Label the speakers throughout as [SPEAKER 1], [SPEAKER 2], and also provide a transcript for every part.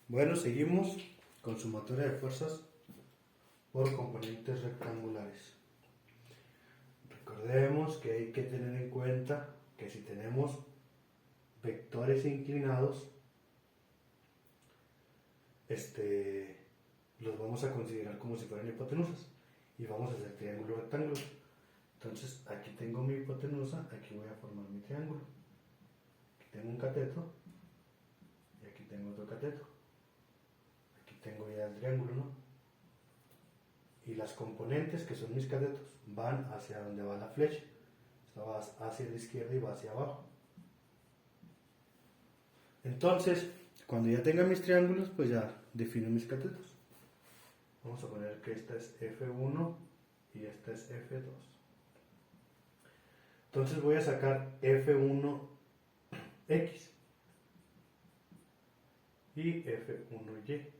[SPEAKER 1] Bueno, seguimos con sumatoria de fuerzas por componentes rectangulares. Recordemos que hay que tener en cuenta que si tenemos vectores inclinados, los vamos a considerar como si fueran hipotenusas y vamos a hacer triángulos rectángulos. Entonces aquí tengo mi hipotenusa, aquí voy a formar mi triángulo. Aquí tengo un cateto y aquí tengo otro cateto. Aquí tengo ya el triángulo, ¿no? Y las componentes, que son mis catetos, van hacia donde va la flecha. Esta va hacia la izquierda y va hacia abajo. Entonces, cuando ya tenga mis triángulos, pues ya defino mis catetos. Vamos a poner que esta es F1 y esta es F2. Entonces voy a sacar F1X y F1Y.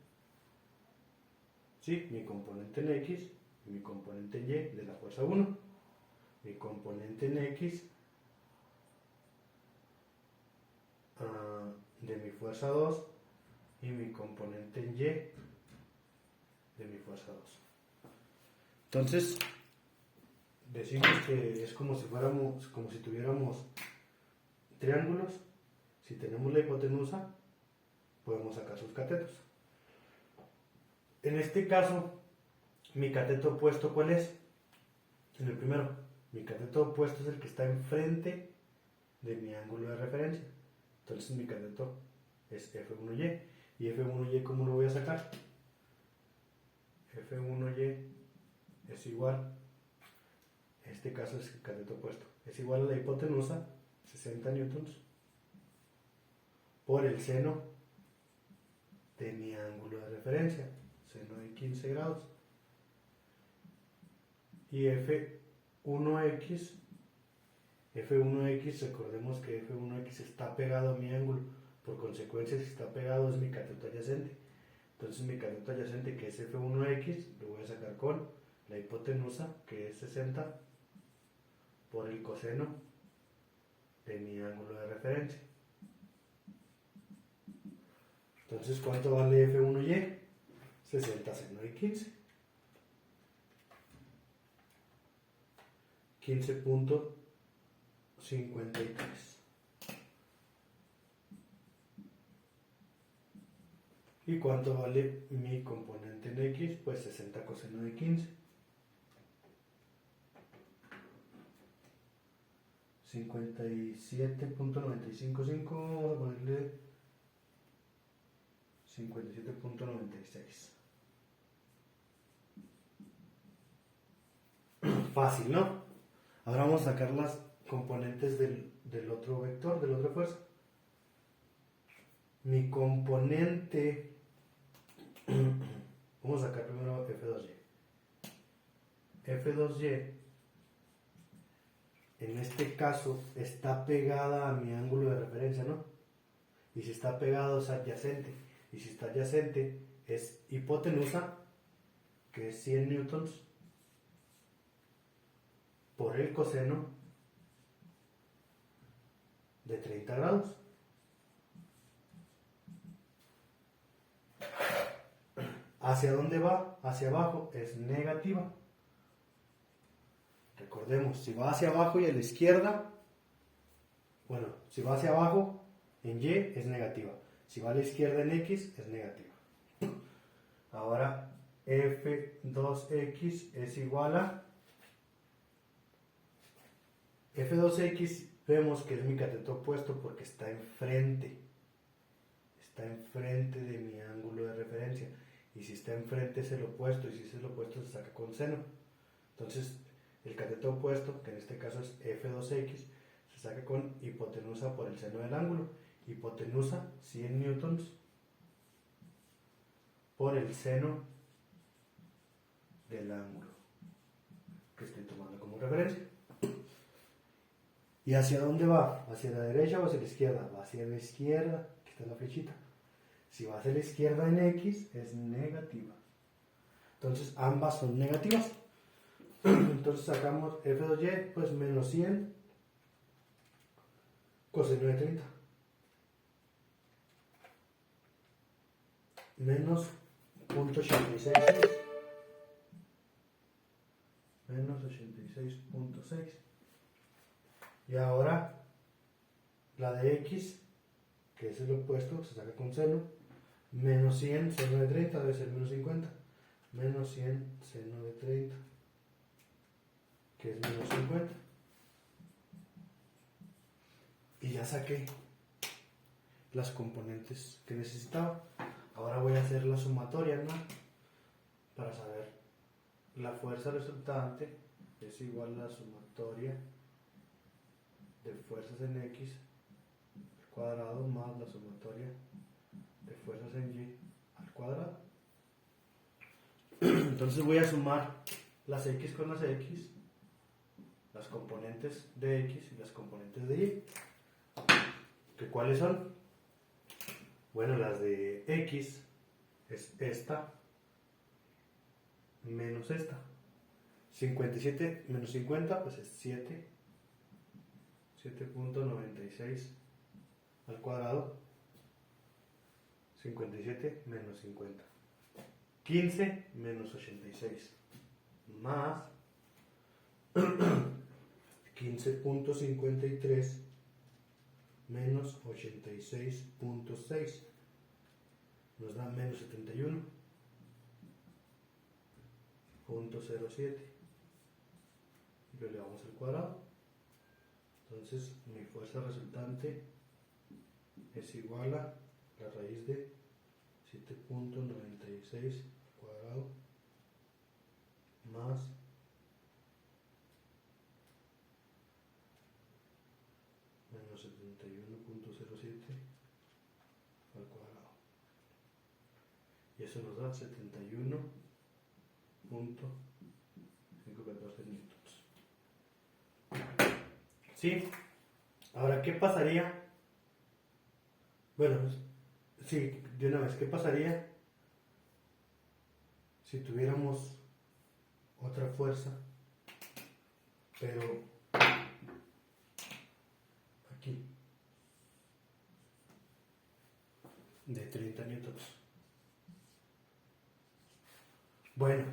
[SPEAKER 1] Sí, mi componente en X y mi componente en Y de la fuerza 1. Mi componente en X de mi fuerza 2 y mi componente en Y de mi fuerza 2. Entonces, decimos que es como si tuviéramos triángulos. Si tenemos la hipotenusa, podemos sacar sus catetos. En este caso, mi cateto opuesto, ¿cuál es? En el primero, mi cateto opuesto es el que está enfrente de mi ángulo de referencia. Entonces mi cateto es F1Y. ¿Y F1Y cómo lo voy a sacar? F1Y es igual, en este caso es el cateto opuesto, es igual a la hipotenusa, 60 newtons, por el seno de mi ángulo de referencia, seno de 15 grados. Y F1X, recordemos que F1X está pegado a mi ángulo, por consecuencia si está pegado es mi cateto adyacente. Entonces mi cateto adyacente, que es F1X, lo voy a sacar con la hipotenusa, que es 60, por el coseno de mi ángulo de referencia. Entonces, ¿cuánto vale F1Y? 60 seno de 15. 15.53. ¿Y cuánto vale mi componente en X? Pues 60 coseno de 15. 57.955, vamos a ponerle 57.96. Fácil, ¿no? Ahora vamos a sacar las componentes del otro vector, de la otra fuerza. Mi componente, vamos a sacar primero F2Y. F2Y, en este caso, está pegada a mi ángulo de referencia, ¿no? Y si está pegado es adyacente. Y si está adyacente es hipotenusa, que es 100 newtons, por el coseno de 30 grados. ¿Hacia dónde va? Hacia abajo, es negativa. Recordemos, si va hacia abajo y a la izquierda, bueno, si va hacia abajo en Y es negativa. Si va a la izquierda en X es negativa. Ahora F2X es igual a F2X, vemos que es mi cateto opuesto porque está enfrente de mi ángulo de referencia, y si está enfrente es el opuesto, y si es el opuesto se saca con seno. Entonces el cateto opuesto, que en este caso es F2X, se saca con hipotenusa por el seno del ángulo. Hipotenusa 100 newtons por el seno del ángulo que estoy tomando como referencia. ¿Y hacia dónde va? ¿Hacia la derecha o hacia la izquierda? Va hacia la izquierda, aquí está la flechita. Si va hacia la izquierda en X es negativa. Entonces ambas son negativas. Entonces sacamos F2Y, pues menos 100 coseno de 30. menos 0.86 menos 86.6. Y ahora la de x, que es el opuesto, se saca con seno. Menos 100 seno de 30 debe ser menos 50. Menos 100 seno de 30, que es menos 50. Y ya saqué las componentes que necesitaba. Ahora voy a hacer la sumatoria, ¿no? Para saber la fuerza resultante es igual a la sumatoria de fuerzas en x al cuadrado más la sumatoria de fuerzas en y al cuadrado. Entonces voy a sumar las x con las x, las componentes de x y las componentes de y. ¿Que cuáles son? Bueno, las de x es esta menos esta. 57 menos 50 pues es 7.96 al cuadrado. 57 menos 50. 15 menos 86 más 15.53 menos 86.6 nos da menos 71.07 y lo elevamos al cuadrado. Entonces mi fuerza resultante es igual a la raíz de 7.96 al cuadrado más menos 71.07 al cuadrado. Y eso nos da 71.514 newtons. ¿Sí? Ahora, ¿qué pasaría? Bueno, sí, de una vez, ¿qué pasaría si tuviéramos otra fuerza, pero aquí, de 30 newtons? Bueno,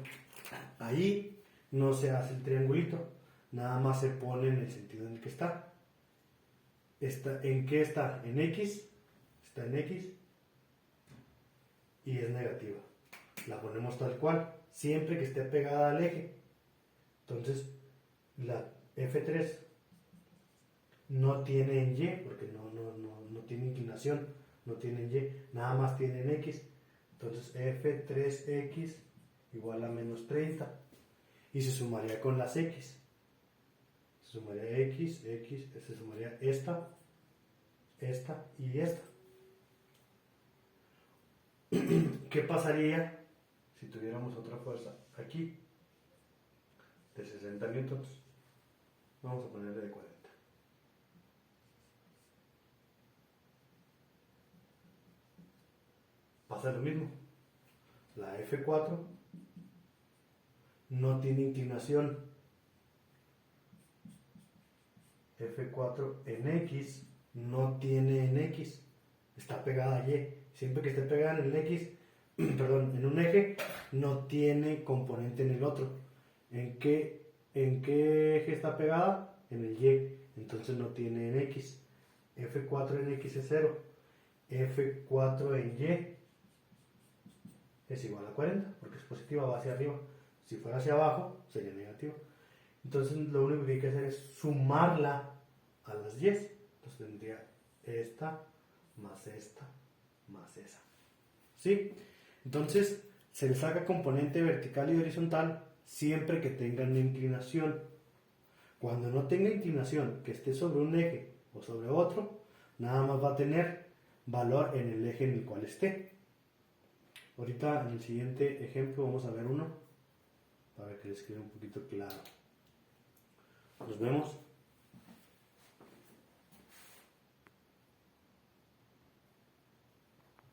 [SPEAKER 1] ahí no se hace el triangulito, nada más se pone en el sentido en el que está. ¿En qué está? En x, está en x y es negativa. La ponemos tal cual, siempre que esté pegada al eje. Entonces, la F3 no tiene en y, porque no tiene inclinación, no tiene en y, nada más tiene en x. Entonces, F3x igual a menos 30. Y se sumaría con las x. Se sumaría x, se sumaría esta y esta. ¿Qué pasaría si tuviéramos otra fuerza aquí de 60 newtons? Vamos a ponerle de 40. Pasa lo mismo. La F4 no tiene inclinación. F4 en x no tiene en x. Está pegada a y. Siempre que esté pegada en el x, perdón, en un eje, no tiene componente en el otro. ¿En qué eje está pegada? En el y. Entonces no tiene en x. F4 en x es 0. F4 en y es igual a 40, porque es positiva, va hacia arriba. Si fuera hacia abajo, sería negativo. Entonces lo único que hay que hacer es sumarla a las 10. Entonces tendría esta más esta más esa. ¿Sí? Entonces se le saca componente vertical y horizontal siempre que tengan una inclinación. Cuando no tenga inclinación, que esté sobre un eje o sobre otro, nada más va a tener valor en el eje en el cual esté. Ahorita en el siguiente ejemplo vamos a ver uno para que les quede un poquito claro. Nos vemos.